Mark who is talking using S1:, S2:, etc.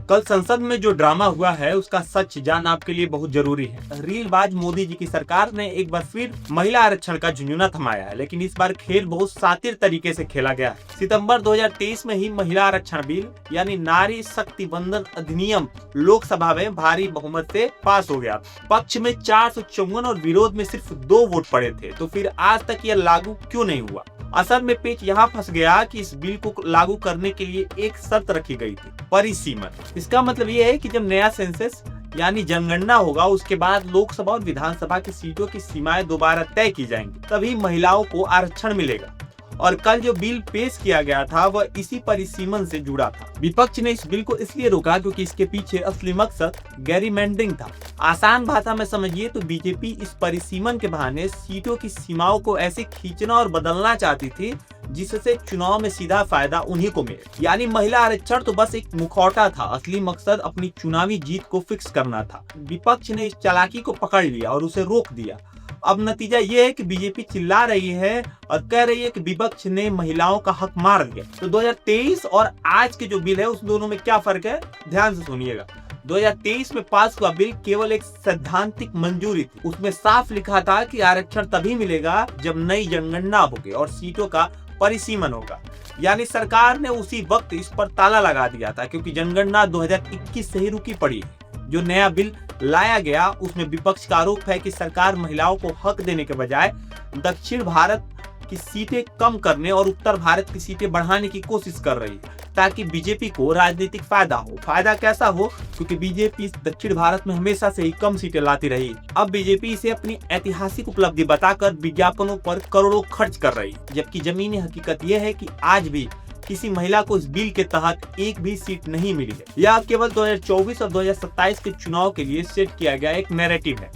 S1: कल संसद में जो ड्रामा हुआ है उसका सच जानना आपके लिए बहुत जरूरी है। रीलबाज मोदी जी की सरकार ने एक बार फिर महिला आरक्षण का झुंझुना थमाया है, लेकिन इस बार खेल बहुत शातिर तरीके से खेला गया है। सितंबर 2023 में ही महिला आरक्षण बिल यानी नारी शक्ति वंदन अधिनियम लोकसभा में भारी बहुमत से पास हो गया। पक्ष में 454 और विरोध में सिर्फ 2 वोट पड़े थे। तो फिर आज तक यह लागू क्यों नहीं हुआ? असल में पेच यहाँ फंस गया कि इस बिल को लागू करने के लिए एक शर्त रखी गई थी, परिसीमन। इसका मतलब ये है कि जब नया सेंसस यानी जनगणना होगा उसके बाद लोकसभा और विधानसभा की सीटों की सीमाएं दोबारा तय की जाएंगी, तभी महिलाओं को आरक्षण मिलेगा। और कल जो बिल पेश किया गया था वह इसी परिसीमन से जुड़ा था। विपक्ष ने इस बिल को इसलिए रोका क्योंकि इसके पीछे असली मकसद गैरीमैंडरिंग था। आसान भाषा में समझिए तो बीजेपी इस परिसीमन के बहाने सीटों की सीमाओं को ऐसे खींचना और बदलना चाहती थी जिससे चुनाव में सीधा फायदा उन्हीं को मिले। यानी महिला आरक्षण तो बस एक मुखौटा था, असली मकसद अपनी चुनावी जीत को फिक्स करना था। विपक्ष ने इस चालाकी को पकड़ लिया और उसे रोक दिया। अब नतीजा ये है कि बीजेपी चिल्ला रही है और कह रही है कि विपक्ष ने महिलाओं का हक मार दिया। तो 2023 और आज के जो बिल है उस दोनों में क्या फर्क है, ध्यान से सुनिएगा। 2023 में पास हुआ बिल केवल एक सैद्धांतिक मंजूरी थी। उसमें साफ लिखा था कि आरक्षण तभी मिलेगा जब नई जनगणना होगी और सीटों का परिसीमन होगा। यानी सरकार ने उसी वक्त इस पर ताला लगा दिया था, क्योंकि जनगणना 2021 से ही रुकी पड़ी है। जो नया बिल लाया गया उसमें विपक्ष का आरोप है कि सरकार महिलाओं को हक देने के बजाय दक्षिण भारत की सीटें कम करने और उत्तर भारत की सीटें बढ़ाने की कोशिश कर रही है, ताकि बीजेपी को राजनीतिक फायदा हो। फायदा कैसा हो? क्योंकि बीजेपी दक्षिण भारत में हमेशा से ही कम सीटें लाती रही। अब बीजेपी इसे अपनी ऐतिहासिक उपलब्धि बताकर विज्ञापनों पर करोड़ों खर्च कर रही, जबकि जमीनी हकीकत यह है कि आज भी किसी महिला को इस बिल के तहत एक भी सीट नहीं मिली है। यह केवल 2024 और 2027 के चुनाव के लिए सेट किया गया एक नैरेटिव है।